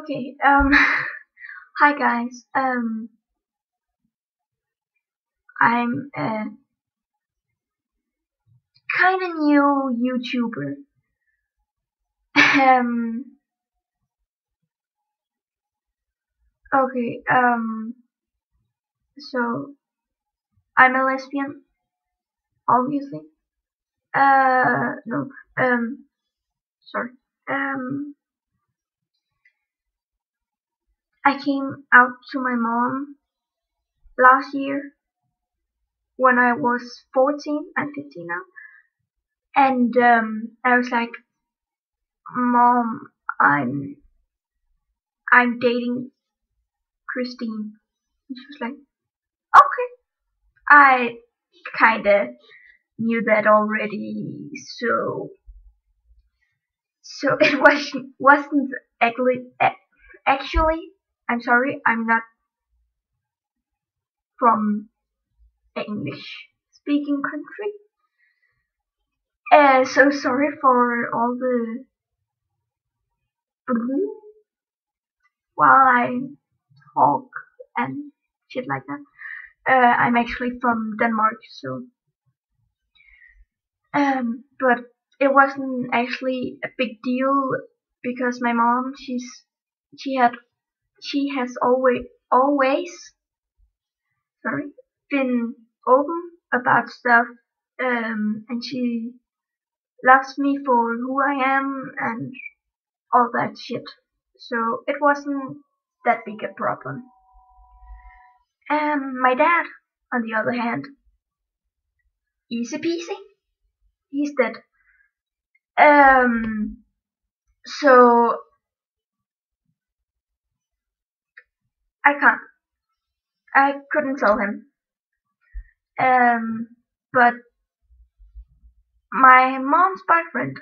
Okay, hi guys. I'm a kind of new YouTuber. Um, okay, so I'm a lesbian, obviously. No, sorry. Um, I came out to my mom last year when I was 14. I'm 15 now. And, I was like, Mom, I'm, I'm dating Christine. And she was like, okay. I kinda knew that already, so it wasn't actually. I'm sorry, I'm not from an English speaking country. So sorry for all the blue while I talk and shit like that. I'm actually from Denmark, so but it wasn't actually a big deal because my mom, she had she has always sorry been open about stuff, and she loves me for who I am and all that shit. So it wasn't that big a problem. My dad, on the other hand, easy peasy. He's dead. So I can't. I couldn't tell him. Um, but my mom's boyfriend,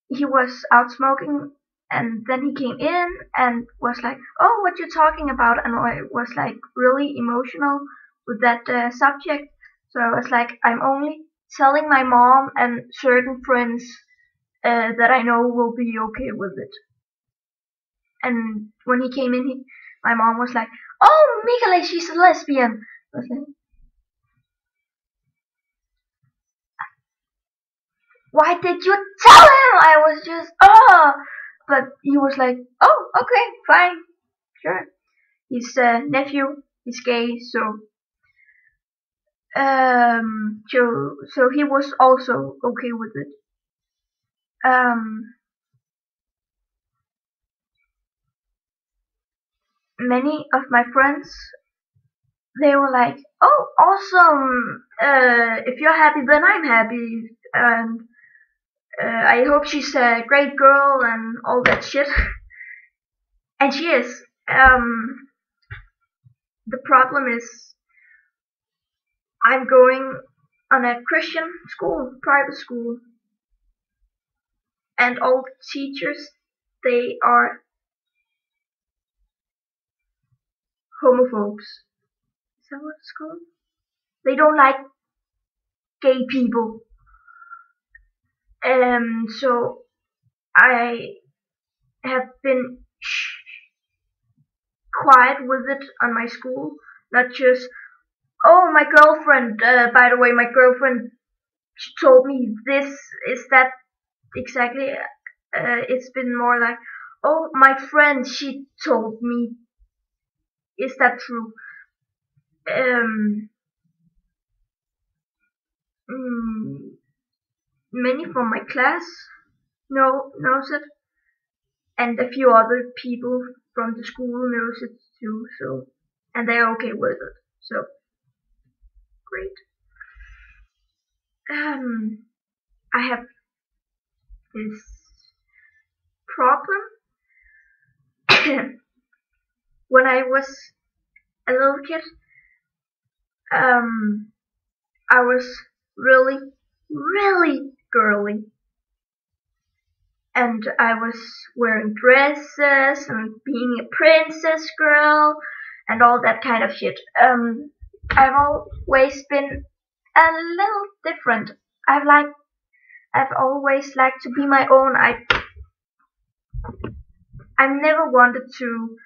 he was out smoking, and then he came in and was like, "Oh, what you talking about?" And I was like really emotional with that subject. So I was like, "I'm only telling my mom and certain friends that I know will be okay with it." And when he came in, my mom was like, "Oh, Michele, she's a lesbian." I was like, "Why did you tell him?" I was just, oh. But he was like, "Oh, okay, fine, sure." His nephew is gay, so he was also okay with it. Um, Many of my friends, they were like, "Oh, awesome! If you're happy, then I'm happy, and I hope she's a great girl and all that shit." And she is. The problem is, I'm going on a Christian school, private school, and all the teachers, they are homophobes. Is that what it's called? They don't like gay people. So I have been quiet with it on my school, not just, "Oh, my girlfriend, by the way, my girlfriend, she told me this, is that exactly?" It's been more like, "Oh, my friend, she told me, is that true?" Um, mm, Many from my class knows it, and a few other people from the school knows it too. So, and they're okay with it. So great. I have this problem. When I was a little kid, um, I was really, really girly, and I was wearing dresses and being a princess girl and all that kind of shit. I've always been a little different. I've always liked to be my own. I've never wanted to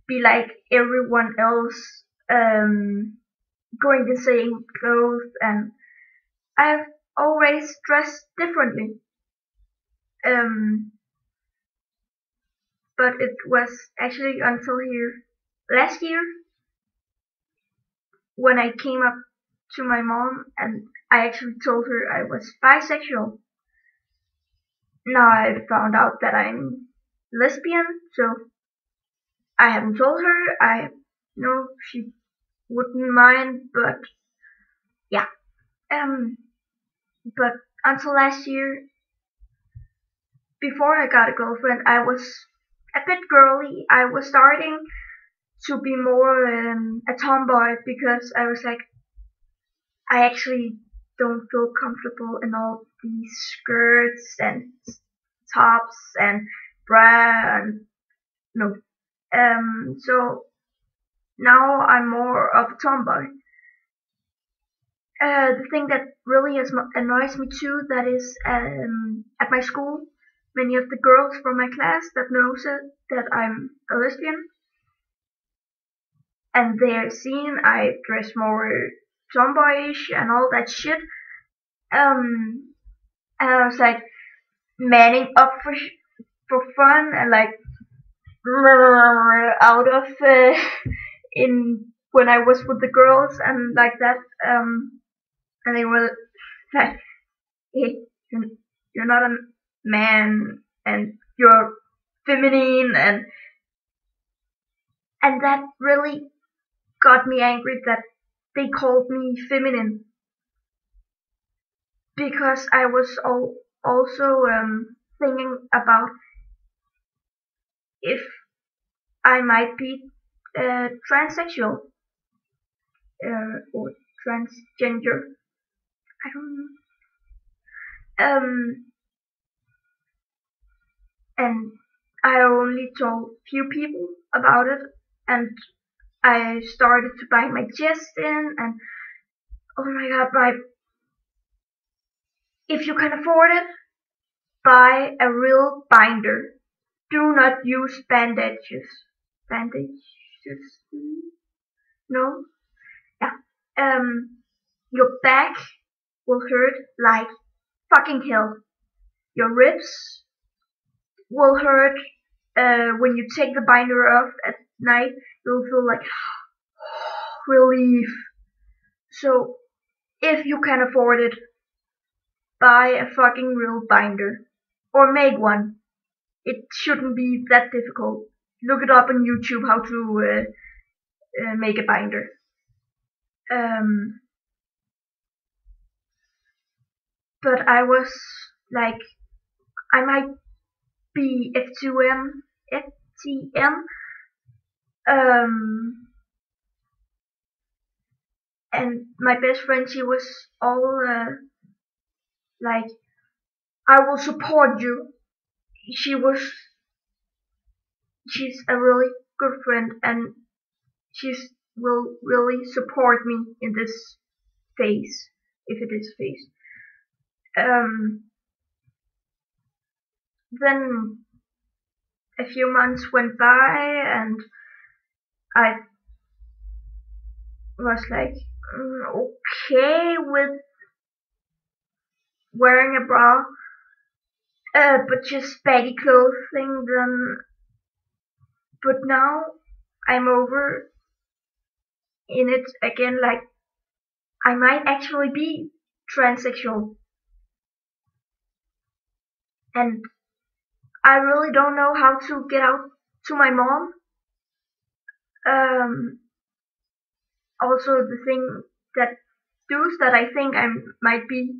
be like everyone else, going the same clothes, and I've always dressed differently. Um, but it was actually until here last year when I came up to my mom and I actually told her I was bisexual. Now I found out that I'm lesbian, so I haven't told her. I know she wouldn't mind, but yeah. Um, but until last year, before I got a girlfriend, I was a bit girly. I was starting to be more a tomboy because I was like, I actually don't feel comfortable in all these skirts and tops and bra and no. So now I'm more of a tomboy. The thing that really annoys me too, that is at my school, many of the girls from my class that knows it, that I'm a lesbian, and they're seeing I dress more tomboyish and all that shit. And I was like manning up for fun and like out of in when I was with the girls and like that. And they were like, hey, you're not a man and you're feminine, and that really got me angry that they called me feminine because I was also thinking about if I might be transsexual or transgender. I don't know. And I only told few people about it, and I started to bite my chest in, and oh my god, if you can afford it, buy a real binder. Do not use bandages. Bandages? No? Yeah. Your back will hurt like fucking hell. Your ribs will hurt when you take the binder off at night. You'll feel like relief. So, if you can afford it, buy a fucking real binder. Or make one. It shouldn't be that difficult. Look it up on YouTube how to make a binder. Um, but I was like, I might be FTM, and my best friend, she was all like, I will support you. She was, she's a really good friend, and she's will really support me in this phase, if it is phase. Then a few months went by, and I was like, okay with wearing a bra, but just baggy clothing. Then, but now I'm over in it again. Like I might actually be transsexual, and I really don't know how to get out to my mom. Um, Also, the thing that does that I think I might be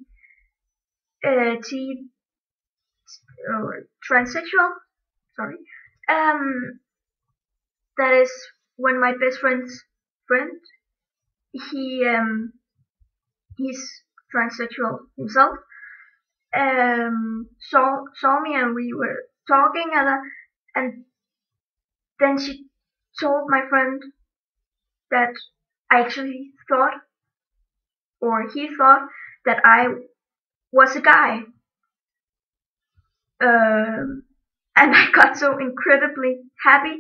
T or transsexual. Sorry. Um, that is when my best friend's friend, he he's transsexual himself. Saw me and we were talking, and then she told my friend that I actually thought, or he thought, that I was a guy. Um, and I got so incredibly happy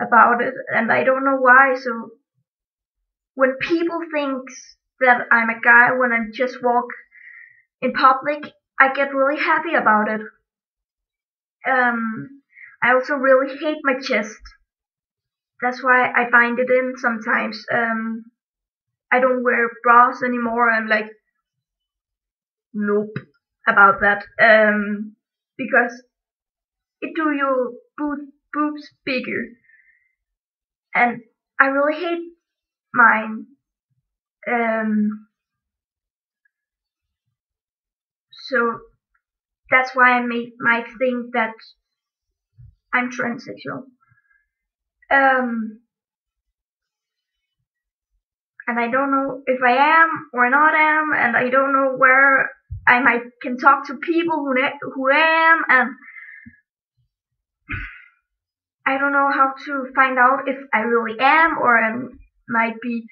about it, and I don't know why. So when people think that I'm a guy when I just walk in public, I get really happy about it. I also really hate my chest. That's why I bind it in sometimes. I don't wear bras anymore. I'm like, nope, about that. Because it do your boobs bigger, and I really hate mine. Um, so that's why might think that I'm transsexual. Um, and I don't know if I am or not am, and I don't know where I might can talk to people who am, and I don't know how to find out if I really am or I might be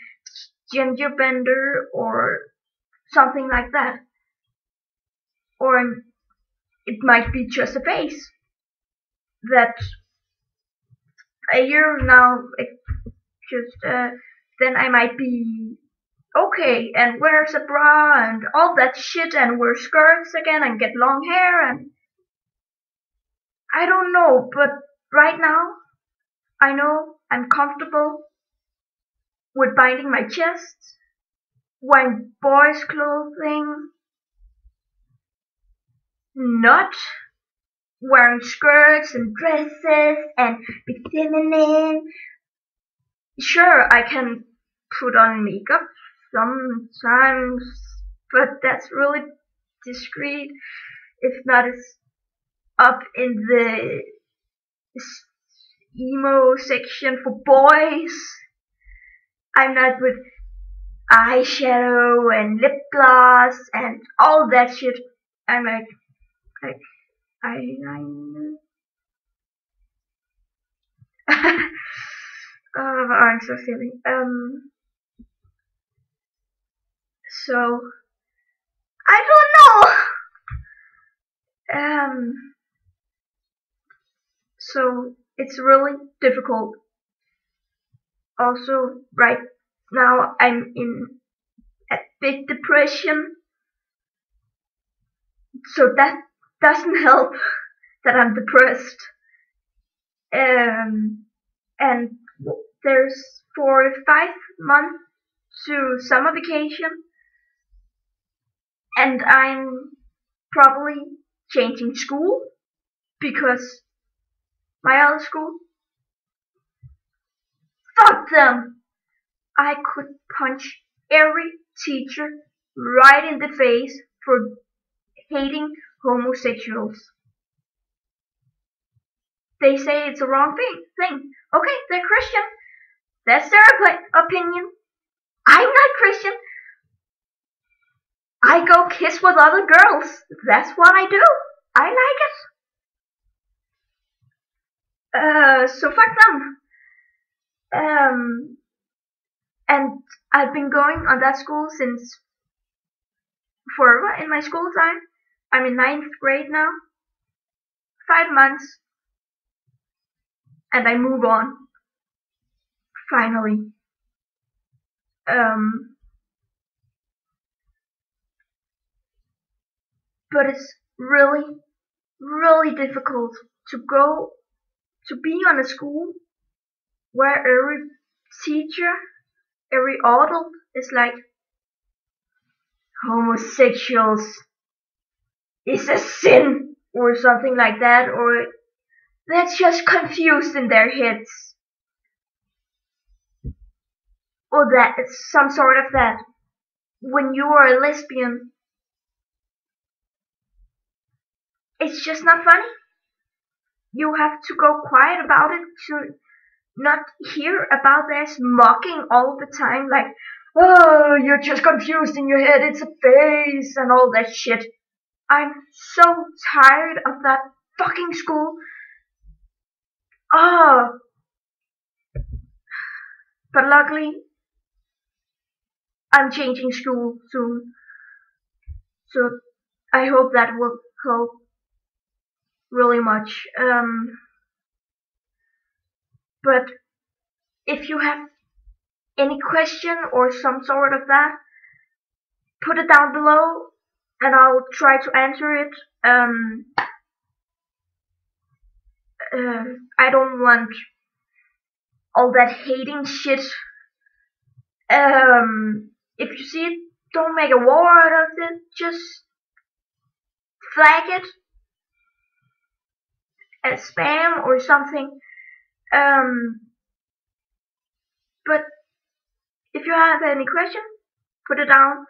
gender bender or something like that, or it might be just a face that a year now just then I might be okay and wears a bra and all that shit and wear skirts again and get long hair, and I don't know, but right now I know I'm comfortable with binding my chest, wearing boys' clothing, not wearing skirts and dresses and be feminine. Sure, I can put on makeup sometimes, but that's really discreet. If not, it's up in the emo section for boys. I'm not with eyeshadow and lip gloss and all that shit. I'm like, eyeliner. Oh, I'm so silly. So I don't know. So it's really difficult. Also, right now I'm in a big depression, so that doesn't help that I'm depressed. And there's 4 or 5 months to summer vacation, and I'm probably changing school because my other school, fuck them. I could punch every teacher right in the face for hating homosexuals. They say it's a wrong thing. Okay, they're Christian. That's their opinion. I'm not Christian. I go kiss with other girls. That's what I do. I like it. So fuck them. Um, and I've been going on that school since forever in my school time. I'm in ninth grade now. 5 months, and I move on. Finally. Um, but it's really, really difficult to go to be on a school where every teacher, every adult is like, homosexuals is a sin or something like that, or that's just confused in their heads, or that it's some sort of that. When you are a lesbian, it's just not funny. You have to go quiet about it to not hear about this mocking all the time, like, oh, you're just confused in your head, it's a face, and all that shit. I'm so tired of that fucking school. Oh, but luckily, I'm changing school soon, so I hope that will help really much. But if you have any question or some sort of that, put it down below and I'll try to answer it. I don't want all that hating shit. If you see it, don't make a war out of it. Just flag it as spam or something. But if you have any question, put it down.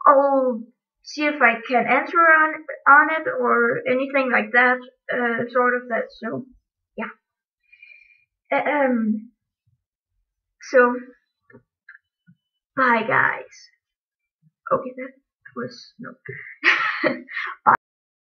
I'll see if I can answer on it or anything like that. Sort of that. So yeah. So bye guys. Okay, that was no. Bye.